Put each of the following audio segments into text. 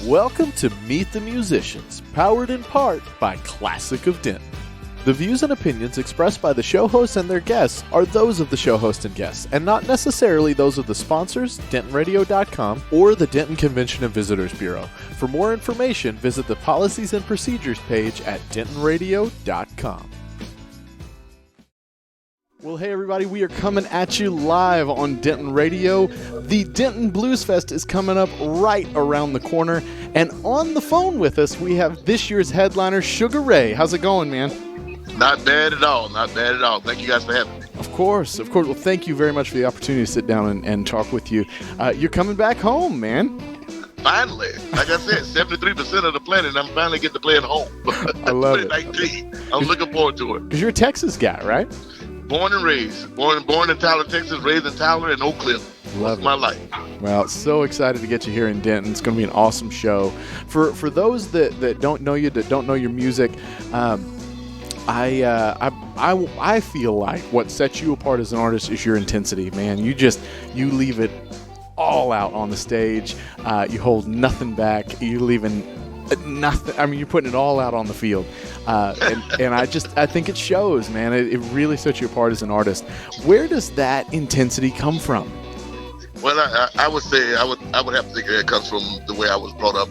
Welcome to Meet the Musicians, powered in part by Classic of Denton. The views and opinions expressed by the show hosts and their guests are those of the show host and guests, and not necessarily those of the sponsors, DentonRadio.com, or the Denton Convention and Visitors Bureau. For more information, visit the Policies and Procedures page at DentonRadio.com. Well, hey everybody, we are coming at you live on Denton Radio. The Denton Blues Fest is coming up right around the corner, and on the phone with us, we have this year's headliner, Sugaray Ray. How's it going, man? Not bad at all. Not bad at all. Thank you guys for having me. Of course. Well, thank you very much for the opportunity to sit down and talk with you. You're coming back home, man. Finally. Like I said, 73% of the planet, I'm finally getting to play at home. I love it. 2019. I'm looking forward to it. Because you're a Texas guy, right? Born and raised. Born in Tyler, Texas, raised in Tyler and Oak Cliff. Love it. My life. Well, so excited to get you here in Denton. It's going to be an awesome show. For those that don't know you, that don't know your music, I feel like what sets you apart as an artist is your intensity, man. You leave it all out on the stage. You hold nothing back. You're leaving nothing. I mean, you're putting it all out on the field. And I think it shows, man. It really sets you apart as an artist. Where does that intensity come from? Well, I would say I would have to think it comes from the way I was brought up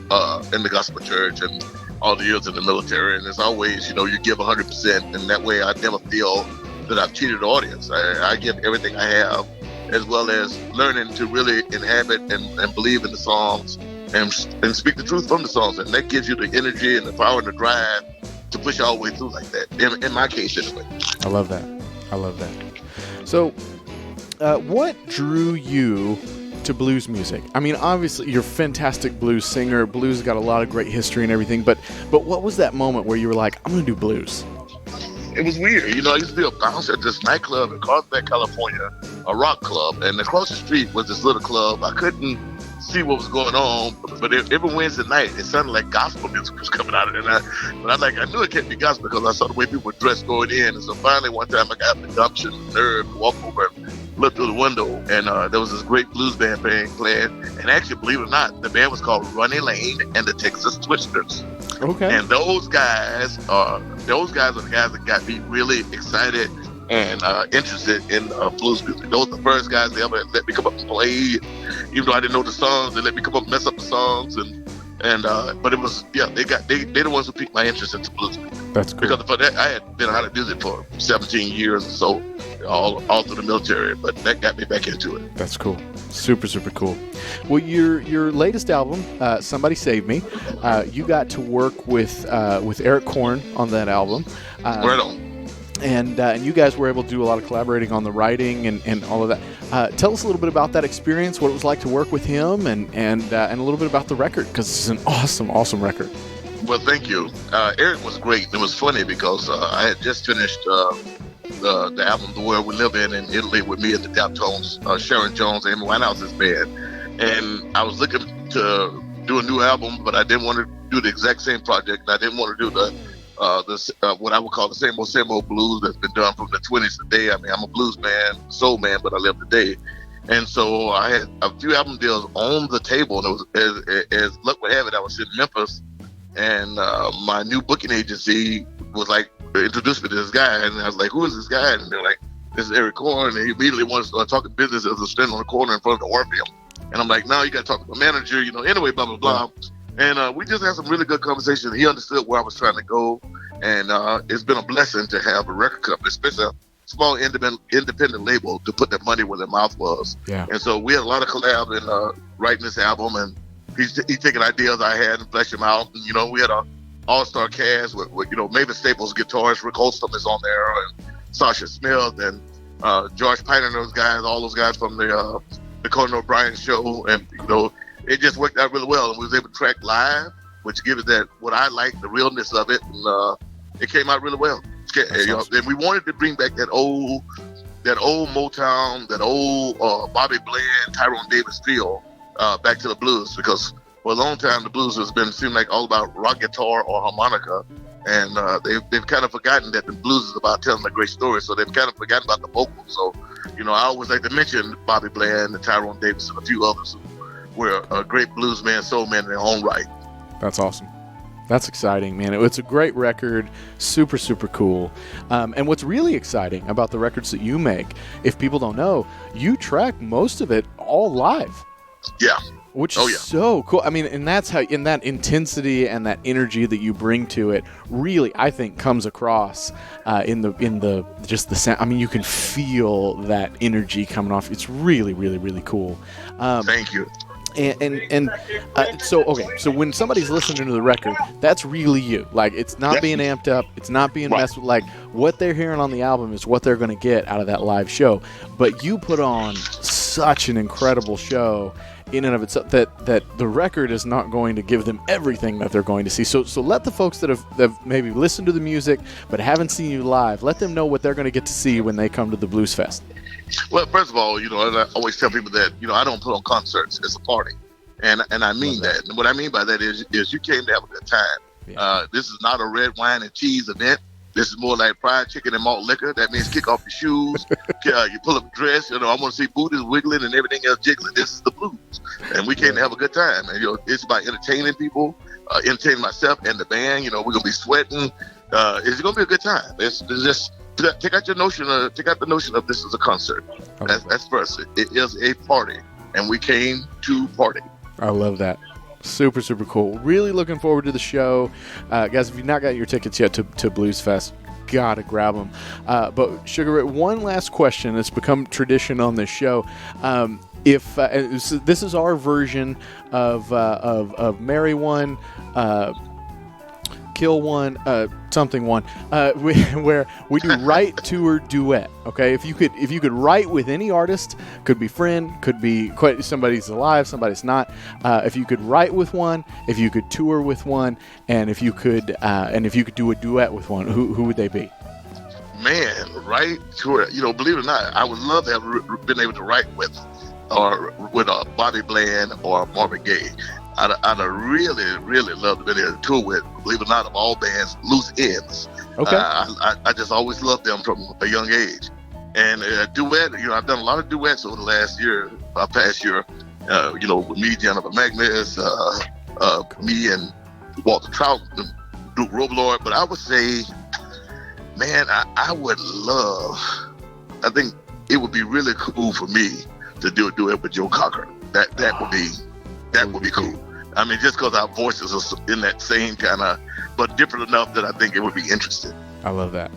in the gospel church and all the years in the military. And it's always, you give 100%, and that way I never feel that I've cheated the audience. I give everything I have, as well as learning to really inhabit and believe in the songs and speak the truth from the songs. And that gives you the energy and the power and the drive to push all the way through like that, in my case anyway. I love that. So, what drew you to blues music? I mean, obviously, you're a fantastic blues singer. Blues has got a lot of great history and everything, but what was that moment where you were like, I'm going to do blues? It was weird. I used to be a bouncer at this nightclub in Carlsbad, California, a rock club, and across the street was this little club. I couldn't see what was going on, but every Wednesday night it sounded like gospel music was coming out of it. I knew it can't be gospel because I saw the way people were dressed going in. And so finally one time I got the gumption, the nerve to walk over and look through the window, and there was this great blues band playing. And actually, believe it or not, the band was called Ronnie Lane and the Texas Twisters. Okay. And those guys are the guys that got me really excited and interested in blues music. Those were the first guys they ever let me come up and play. Even though I didn't know the songs, they let me come up and mess up the songs. But it was, they're the ones who piqued my interest into blues music. That's cool. Because for that, I had been out of music for 17 years or so, all through the military, but that got me back into it. That's cool. Super, super cool. Well, your latest album, Somebody Save Me, you got to work with Eric Korn on that album. Right on. And you guys were able to do a lot of collaborating on the writing and all of that. Tell us a little bit about that experience, what it was like to work with him, and a little bit about the record, because it's an awesome, awesome record. Well, thank you. Eric was great. It was funny because I had just finished the album The World We Live In Italy with me and the Daptones, Sharon Jones, Amy Winehouse's band. And I was looking to do a new album, but I didn't want to do the exact same project. I didn't want to do what I would call the same old blues that's been done from the 20s today. I mean, I'm a blues man, soul man, but I live today. And so I had a few album deals on the table, and it was, as luck would have it, I was in Memphis, and my new booking agency was like, introduced me to this guy, and I was like, who is this guy? And they're like, this is Eric Korn, and he immediately wanted to start talking business as a stand on the corner in front of the Orpheum. And I'm like, no, you got to talk to the manager, anyway, blah, blah, blah. And we just had some really good conversation. He understood where I was trying to go, and it's been a blessing to have a record company, especially a small independent label, to put their money where their mouth was. Yeah. And so we had a lot of collab in writing this album, and he's taking ideas I had and fleshed them out. And, we had a all-star cast with Mavis Staples guitarist, Rick Holston is on there, and Sasha Smith, and George Pine and those guys, all those guys from the Conan O'Brien show, and it just worked out really well, and we was able to track live, which gives it that what I like, the realness of it, and it came out really well. And we wanted to bring back that old Motown, that old Bobby Bland, Tyrone Davis feel back to the blues, because for a long time the blues has seemed like all about rock guitar or harmonica, and they've kind of forgotten that the blues is about telling a great story, so they've kind of forgotten about the vocals. So I always like to mention Bobby Bland and Tyrone Davis and a few others who were a great blues man, soul man in their own right. That's awesome. That's exciting, man. It's a great record, super, super cool. And what's really exciting about the records that you make, if people don't know, you track most of it all live. Yeah. Which is so cool. I mean, and that's how, in that intensity and that energy that you bring to it, really, I think, comes across in the just the sound. I mean, you can feel that energy coming off. It's really, really, really cool. Thank you. So when somebody's listening to the record, that's really you. Like, it's not being amped up, it's not being messed with. Like, what they're hearing on the album is what they're going to get out of that live show. But you put on such an incredible show in and of itself that the record is not going to give them everything that they're going to see. So let the folks that have maybe listened to the music but haven't seen you live, let them know what they're going to get to see when they come to the Blues Fest. Well, first of all, I always tell people that, I don't put on concerts. It's a party. And I mean that. And what I mean by that is you came to have a good time. Yeah. This is not a red wine and cheese event. This is more like fried chicken and malt liquor. That means kick off your shoes, you pull up a dress. I want to see booties wiggling and everything else jiggling. This is the blues. And we came to have a good time. And, it's about entertaining people, entertaining myself and the band. We're going to be sweating. It's going to be a good time. It's just take out the notion of this is a concert. That's first. It is a party. And we came to party. I love that. Super, super cool. Really looking forward to the show. Guys, if you've not got your tickets yet to Blues Fest, gotta grab them. But Sugaray, one last question. It's become tradition on this show. If this is our version of Marry One, Kill One, something one, where we do write, tour, duet. Okay, if you could write with any artist, could be friend, could be somebody's alive, somebody's not. If you could write with one, if you could tour with one, and if you could do a duet with one, who would they be? Man, right, tour. Believe it or not, I would love to have been able to write with Bobby Bland or Marvin Gaye. I'd really, really love to be able to tour with, believe it or not, of all bands, Loose Ends. Okay. I just always loved them from a young age. And duet, I've done a lot of duets over the past year, with me, Jennifer Magnus, me and Walter Trout, Duke Robillard. But I would say, man, I think it would be really cool for me to do a duet with Joe Cocker. That would be cool. I mean, just because our voices are in that same kind of, but different enough that I think it would be interesting. I love that.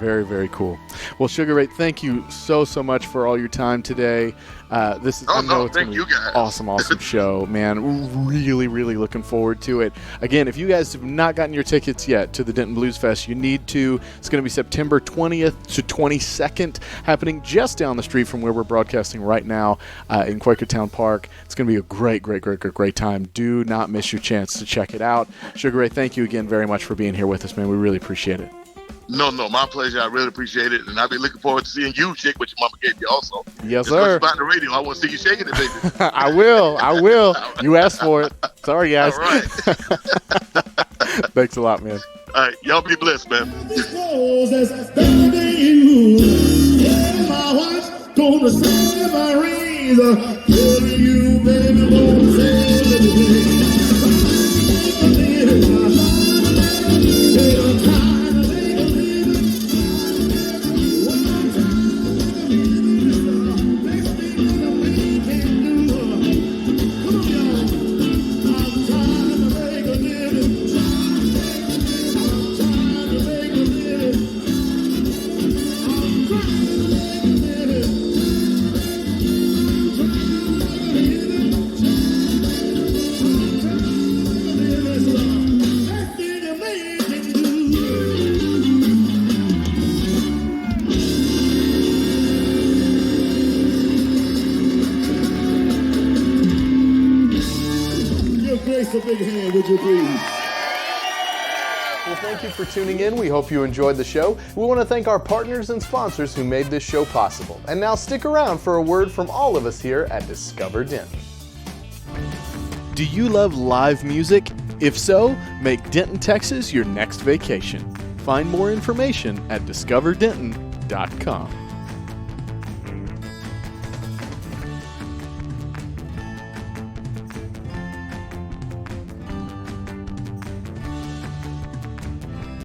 Very, very cool. Well, Sugaray, thank you so much for all your time today. It's going to be an awesome show, man. Really, really looking forward to it. Again, if you guys have not gotten your tickets yet to the Denton Blues Fest, you need to. It's going to be September 20th to 22nd, happening just down the street from where we're broadcasting right now in Quakertown Park. It's going to be a great time. Do not miss your chance to check it out. Sugaray, thank you again very much for being here with us, man. We really appreciate it. No, my pleasure. I really appreciate it. And I'll be looking forward to seeing you shake what your mama gave you also. Yes, sir. About the radio, I want to see you shaking it, baby. I will. Right. You asked for it. Sorry, guys. All right. Thanks a lot, man. All right. Y'all be blessed, man. A big hand, would you please? Well, thank you for tuning in. We hope you enjoyed the show. We want to thank our partners and sponsors who made this show possible. And now stick around for a word from all of us here at Discover Denton. Do you love live music? If so, make Denton, Texas your next vacation. Find more information at discoverdenton.com.